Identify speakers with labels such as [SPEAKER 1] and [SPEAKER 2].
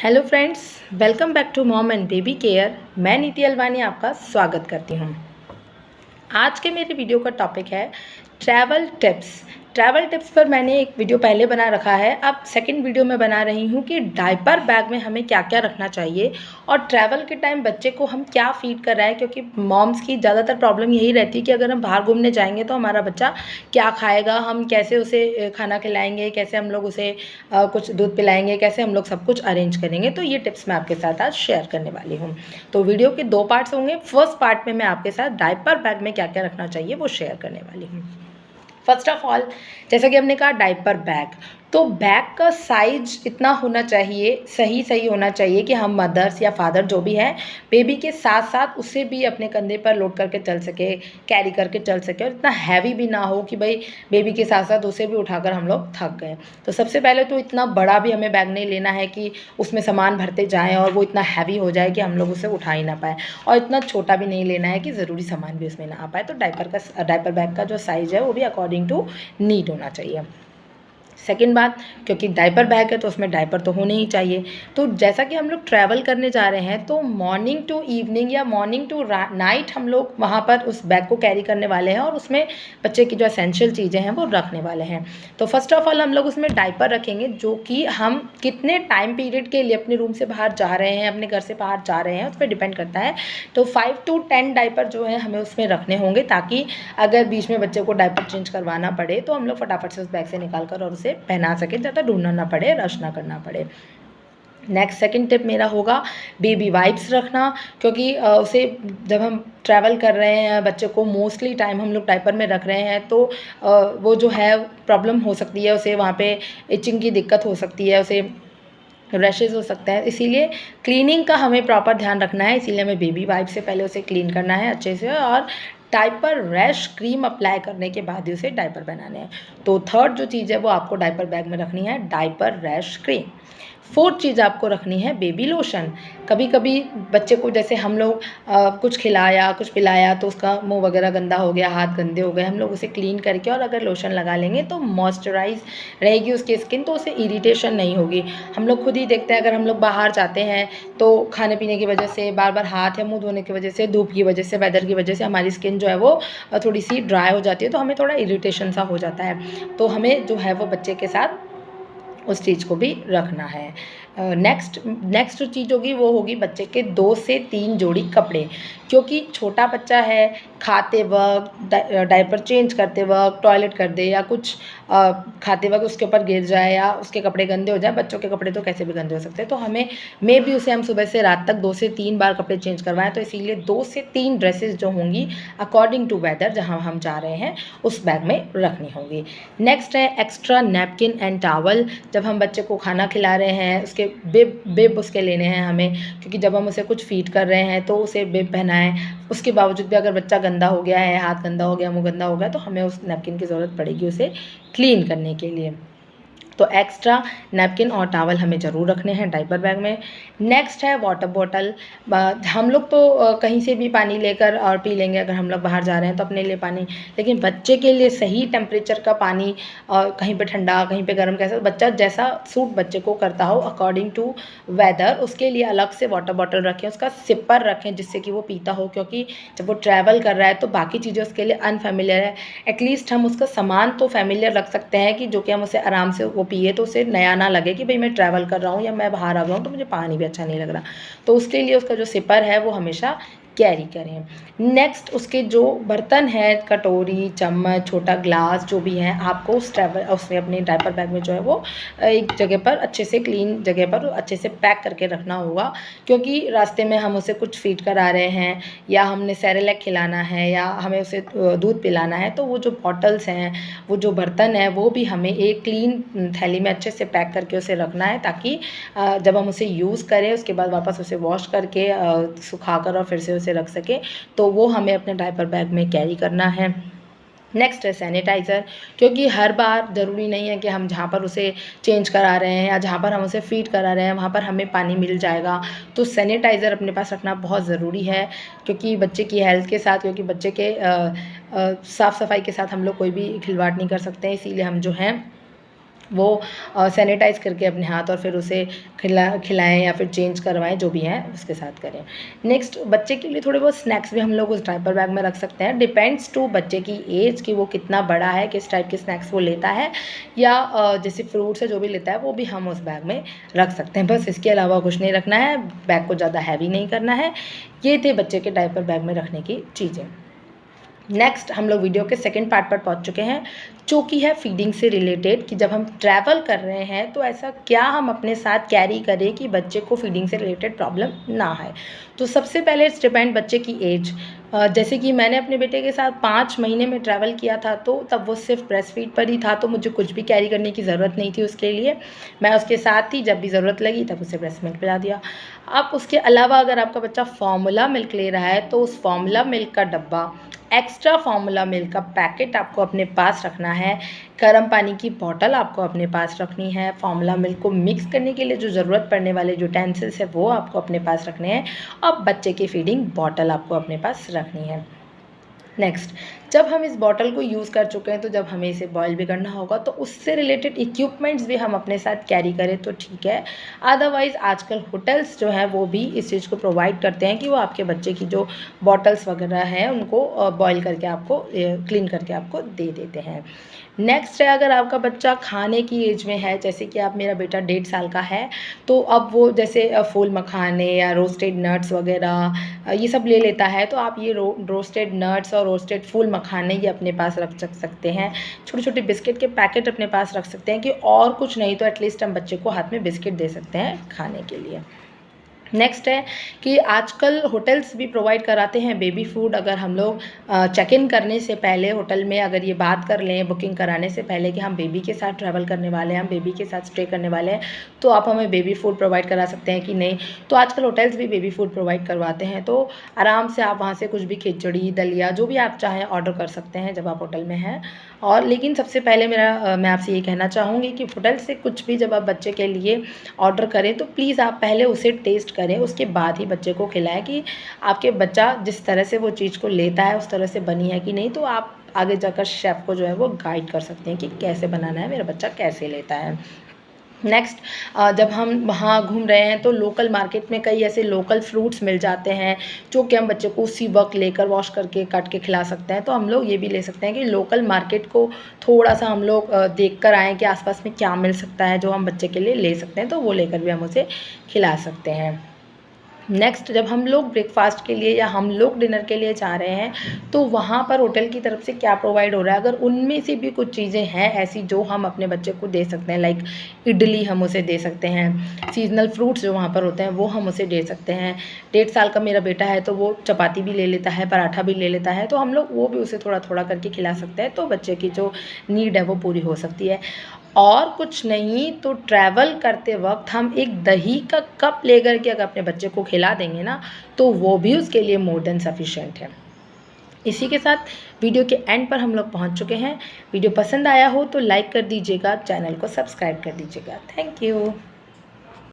[SPEAKER 1] Hello friends, welcome back to mom and baby care. मैं नीति अलवानी आपका स्वागत करती हूँ। आज के मेरे वीडियो का टॉपिक है ट्रैवल टिप्स। ट्रैवल टिप्स पर मैंने एक वीडियो पहले बना रखा है, अब सेकंड वीडियो में बना रही हूँ कि डायपर बैग में हमें क्या क्या रखना चाहिए और ट्रैवल के टाइम बच्चे को हम क्या फीड कर रहे हैं, क्योंकि मॉम्स की ज़्यादातर प्रॉब्लम यही रहती है कि अगर हम बाहर घूमने जाएंगे तो हमारा बच्चा क्या खाएगा, हम कैसे उसे खाना खिलाएंगे, कैसे हम लोग उसे कुछ दूध पिलाएंगे, कैसे हम लोग सब कुछ अरेंज करेंगे। तो ये टिप्स मैं आपके साथ आज शेयर करने वाली हूँ। तो वीडियो के 2 पार्ट्स होंगे। फर्स्ट पार्ट में मैं आपके साथ डायपर बैग में क्या क्या रखना चाहिए वो शेयर करने वाली हूँ। फर्स्ट ऑफ ऑल, जैसा कि हमने कहा डायपर बैग, तो बैग का साइज इतना होना चाहिए, सही होना चाहिए कि हम मदर्स या फादर जो भी है बेबी के साथ साथ उसे भी अपने कंधे पर लोड करके चल सके, कैरी करके चल सके, और इतना हैवी भी ना हो कि भाई बेबी के साथ साथ उसे भी उठाकर हम लोग थक गए। तो सबसे पहले तो इतना बड़ा भी हमें बैग नहीं लेना है कि उसमें सामान भरते जाएँ और वो इतना हैवी हो जाए कि हम लोग उसे उठा ही ना पाएँ, और इतना छोटा भी नहीं लेना है कि ज़रूरी सामान भी उसमें ना आ पाए। तो डायपर बैग का जो साइज़ है वो भी अकॉर्डिंग टू नीड होना चाहिए। सेकेंड बात, क्योंकि डायपर बैग है तो उसमें डायपर तो होने ही चाहिए। तो जैसा कि हम लोग ट्रैवल करने जा रहे हैं तो मॉर्निंग टू इवनिंग या मॉर्निंग टू नाइट हम लोग वहाँ पर उस बैग को कैरी करने वाले हैं और उसमें बच्चे की जो एसेंशियल चीज़ें हैं वो रखने वाले हैं। तो फर्स्ट ऑफ ऑल हम लोग उसमें डायपर रखेंगे, जो कि हम कितने टाइम पीरियड के लिए अपने रूम से बाहर जा रहे हैं, अपने घर से बाहर जा रहे हैं, उस पर डिपेंड करता है। तो 5 to 10 डायपर जो है हमें उसमें रखने होंगे, ताकि अगर बीच में बच्चे को डायपर चेंज करवाना पड़े तो हम लोग फटाफट से उस बैग से निकाल कर और उसे पहना सकें, ज़्यादा ढूंढना ना पड़े, रश ना करना पड़े। नेक्स्ट सेकंड टिप मेरा होगा बेबी वाइप्स रखना, क्योंकि उसे जब हम ट्रैवल कर रहे हैं, बच्चे को मोस्टली टाइम हम लोग डायपर में रख रहे हैं, तो वो जो है प्रॉब्लम हो सकती है, उसे वहाँ पे इचिंग की दिक्कत हो सकती है, उसे रैशेज़ हो सकता है। इसीलिए क्लीनिंग का हमें प्रॉपर ध्यान रखना है, इसीलिए हमें बेबी वाइप से पहले उसे क्लीन करना है अच्छे से, और डायपर रैश क्रीम अप्लाई करने के बाद ही उसे डायपर पहनाने हैं। तो थर्ड जो चीज़ है वो आपको डायपर बैग में रखनी है, डायपर रैश क्रीम। फोर्थ चीज़ आपको रखनी है बेबी लोशन। कभी कभी बच्चे को जैसे हम लोग कुछ खिलाया, कुछ पिलाया, तो उसका मुंह वगैरह गंदा हो गया, हाथ गंदे हो गए, हम लोग उसे क्लीन करके और अगर लोशन लगा लेंगे तो मॉइस्चराइज रहेगी उसकी स्किन, तो उसे इरिटेशन नहीं होगी। हम लोग खुद ही देखते हैं, अगर हम लोग बाहर जाते हैं तो खाने पीने की वजह से, बार बार हाथ या मुंह धोने की वजह से, धूप की वजह से, वेदर की वजह से हमारी स्किन जो है वो थोड़ी सी ड्राई हो जाती है, तो हमें थोड़ा इरिटेशन सा हो जाता है। तो हमें जो है वो बच्चे के साथ उस चीज़ को भी रखना है। नेक्स्ट जो चीज़ होगी वो होगी बच्चे के 2 से 3 जोड़ी कपड़े, क्योंकि छोटा बच्चा है, खाते वक्त, डायपर चेंज करते वक्त टॉयलेट कर दे या कुछ खाते वक्त उसके ऊपर गिर जाए या उसके कपड़े गंदे हो जाए, बच्चों के कपड़े तो कैसे भी गंदे हो सकते हैं, तो हमें मे भी उसे हम सुबह से रात तक 2 से 3 बार कपड़े चेंज करवाएं, तो इसीलिए 2 से 3 ड्रेसेस जो होंगी अकॉर्डिंग टू वेदर जहाँ हम जा रहे हैं उस बैग में रखनी होंगी। नेक्स्ट है एक्स्ट्रा नैपकिन एंड टॉवल। जब हम बच्चे को खाना खिला रहे हैं उसके बिब उसके लेने हैं हमें, क्योंकि जब हम उसे कुछ फीड कर रहे हैं तो उसे बिब पहनाएं। उसके बावजूद भी अगर बच्चा गंदा हो गया है, हाथ गंदा हो गया, मुंह गंदा हो गया, तो हमें उस नैपकिन की ज़रूरत पड़ेगी उसे क्लीन करने के लिए। तो एक्स्ट्रा नैपकिन और टॉवल हमें ज़रूर रखने हैं डायपर बैग में। नेक्स्ट है वाटर बॉटल। हम लोग तो कहीं से भी पानी लेकर और पी लेंगे अगर हम लोग बाहर जा रहे हैं तो अपने लिए पानी, लेकिन बच्चे के लिए सही टेम्परेचर का पानी, और कहीं पे ठंडा कहीं पे गर्म, कैसा बच्चा जैसा सूट बच्चे को करता हो अकॉर्डिंग टू वेदर, उसके लिए अलग से वाटर बॉटल रखें, उसका सिपर रखें जिससे कि वो पीता हो, क्योंकि जब वो ट्रैवल कर रहा है तो बाकी चीज़ें उसके लिए अनफेमिलियर है। एटलीस्ट हम उसका सामान तो फैमिलियर रख सकते हैं कि जो कि हम उसे आराम से वो पिए, तो उसे नया ना लगे कि भाई मैं ट्रैवल कर रहा हूँ या मैं बाहर आ गया हूँ तो मुझे पानी भी अच्छा नहीं लग रहा। तो उसके लिए उसका जो सिपर है वो हमेशा कैरी करें। नेक्स्ट उसके जो बर्तन है, कटोरी, चम्मच, छोटा ग्लास जो भी है, आपको उसमें अपने डायपर बैग में जो है वो एक जगह पर अच्छे से, क्लीन जगह पर अच्छे से पैक करके रखना होगा, क्योंकि रास्ते में हम उसे कुछ फीड करा रहे हैं या हमने सेरेलैक खिलाना है या हमें उसे दूध पिलाना है, तो वो जो बॉटल्स हैं, वो जो बर्तन है, वो भी हमें एक क्लीन थैली में अच्छे से पैक करके उसे रखना है, ताकि जब हम उसे यूज़ करें उसके बाद वापस उसे वॉश करके सुखा कर और फिर से उसे रख सकें, तो वो हमें अपने डायपर बैग में कैरी करना है। नेक्स्ट है सैनिटाइज़र, क्योंकि हर बार ज़रूरी नहीं है कि हम जहाँ पर उसे चेंज करा रहे हैं या जहाँ पर हम उसे फीड करा रहे हैं वहाँ पर हमें पानी मिल जाएगा, तो सैनिटाइज़र अपने पास रखना बहुत ज़रूरी है, क्योंकि बच्चे की हेल्थ के साथ, क्योंकि बच्चे के साफ़ सफाई के साथ हम लोग कोई भी खिलवाड़ नहीं कर सकते हैं, इसीलिए हम जो हैं वो सैनिटाइज़ करके अपने हाथ और फिर उसे खिलाएं या फिर चेंज करवाएं, जो भी हैं उसके साथ करें। नेक्स्ट, बच्चे के लिए थोड़े बहुत स्नैक्स भी हम लोग उस डायपर बैग में रख सकते हैं। डिपेंड्स टू बच्चे की एज कि वो कितना बड़ा है, किस टाइप के स्नैक्स वो लेता है, या जैसे फ्रूट्स है जो भी लेता है वो भी हम उस बैग में रख सकते हैं। बस इसके अलावा कुछ नहीं रखना है, बैग को ज़्यादा हैवी नहीं करना है। ये थे बच्चे के डायपर बैग में रखने की चीज़ें। नेक्स्ट, हम लोग वीडियो के सेकंड पार्ट पर पहुंच चुके हैं, जो कि है फीडिंग से रिलेटेड, कि जब हम ट्रैवल कर रहे हैं तो ऐसा क्या हम अपने साथ कैरी करें कि बच्चे को फीडिंग से रिलेटेड प्रॉब्लम ना आए। तो सबसे पहले इट्स डिपेंड बच्चे की एज। जैसे कि मैंने अपने बेटे के साथ 5 महीने में ट्रैवल किया था, तो तब वो सिर्फ ब्रेस्ट फीड पर ही था, तो मुझे कुछ भी कैरी करने की ज़रूरत नहीं थी उसके लिए। मैं उसके साथ ही जब भी ज़रूरत लगी तब उसे ब्रेस्ट मिल्क पिला दिया। अब उसके अलावा अगर आपका बच्चा फार्मूला मिल्क ले रहा है तो उस फार्मूला मिल्क का डब्बा, एक्स्ट्रा फार्मूला मिल्क का पैकेट आपको अपने पास रखना है। गर्म पानी की बॉटल आपको अपने पास रखनी है। फार्मूला मिल्क को मिक्स करने के लिए जो ज़रूरत पड़ने वाले जो यूटेंसिल्स है वो आपको अपने पास रखने हैं। अब बच्चे की फीडिंग बॉटल आपको अपने पास रखनी है। नेक्स्ट, जब हम इस बॉटल को यूज़ कर चुके हैं तो जब हमें इसे बॉयल भी करना होगा तो उससे रिलेटेड इक्विपमेंट्स भी हम अपने साथ कैरी करें तो ठीक है। अदरवाइज़ आजकल होटल्स जो हैं वो भी इस चीज़ को प्रोवाइड करते हैं कि वो आपके बच्चे की जो बॉटल्स वगैरह हैं उनको बॉयल करके आपको क्लीन करके आपको दे देते हैं। नेक्स्ट है, अगर आपका बच्चा खाने की एज में है, जैसे कि आप, मेरा बेटा 1.5 साल का है, तो अब वो जैसे फूल मखाने या रोस्टेड नट्स वगैरह ये सब ले लेता है, तो आप ये रोस्टेड नट्स और रोस्टेड फूल मखाने ये अपने पास रख सकते हैं। छोटे छोटे बिस्किट के पैकेट अपने पास रख सकते हैं कि और कुछ नहीं तो एटलीस्ट हम बच्चे को हाथ में बिस्किट दे सकते हैं खाने के लिए। नेक्स्ट है कि आजकल होटल्स भी प्रोवाइड कराते हैं बेबी फूड। अगर हम लोग चेक इन करने से पहले होटल में अगर ये बात कर लें बुकिंग कराने से पहले कि हम बेबी के साथ ट्रैवल करने वाले हैं, हम बेबी के साथ स्टे करने वाले हैं, तो आप हमें बेबी फूड प्रोवाइड करा सकते हैं कि नहीं। तो आजकल होटल्स भी बेबी फूड प्रोवाइड करवाते हैं, तो आराम से आप वहाँ से कुछ भी खिचड़ी दलिया जो भी आप चाहें ऑर्डर कर सकते हैं जब आप होटल में हैं। और लेकिन सबसे पहले मैं आपसे ये कहना चाहूँगी कि होटल से कुछ भी जब आप बच्चे के लिए ऑर्डर करें तो प्लीज़ आप पहले उसे टेस्ट करें, उसके बाद ही बच्चे को खिलाएं कि आपके बच्चा जिस तरह से वो चीज़ को लेता है उस तरह से बनी है कि नहीं। तो आप आगे जाकर शेफ़ को जो है वो गाइड कर सकते हैं कि कैसे बनाना है, मेरा बच्चा कैसे लेता है। नेक्स्ट, जब हम वहाँ घूम रहे हैं तो लोकल मार्केट में कई ऐसे लोकल फ्रूट्स मिल जाते हैं जो कि हम बच्चे को उसी वक्त लेकर वॉश करके काट के खिला सकते हैं। तो हम लोग ये भी ले सकते हैं कि लोकल मार्केट को थोड़ा सा हम लोग देख कर आएँ कि आसपास में क्या मिल सकता है जो हम बच्चे के लिए ले सकते हैं, तो वो लेकर भी हम उसे खिला सकते हैं। नेक्स्ट, जब हम लोग ब्रेकफास्ट के लिए या हम लोग डिनर के लिए जा रहे हैं तो वहाँ पर होटल की तरफ से क्या प्रोवाइड हो रहा है, अगर उनमें से भी कुछ चीज़ें हैं ऐसी जो हम अपने बच्चे को दे सकते हैं, लाइक इडली हम उसे दे सकते हैं, सीजनल फ्रूट्स जो वहाँ पर होते हैं वो हम उसे दे सकते हैं। 1.5 साल का मेरा बेटा है तो वो चपाती भी ले लेता है, पराठा भी ले लेता है, तो हम लोग वो भी उसे थोड़ा थोड़ा करके खिला सकते हैं, तो बच्चे की जो नीड है वो पूरी हो सकती है। और कुछ नहीं तो ट्रैवल करते वक्त हम एक दही का कप लेकर के अगर अपने बच्चे को खिला देंगे ना तो वो भी उसके लिए मोर देन सफिशिएंट है। इसी के साथ वीडियो के एंड पर हम लोग पहुंच चुके हैं। वीडियो पसंद आया हो तो लाइक कर दीजिएगा, चैनल को सब्सक्राइब कर दीजिएगा। Thank you.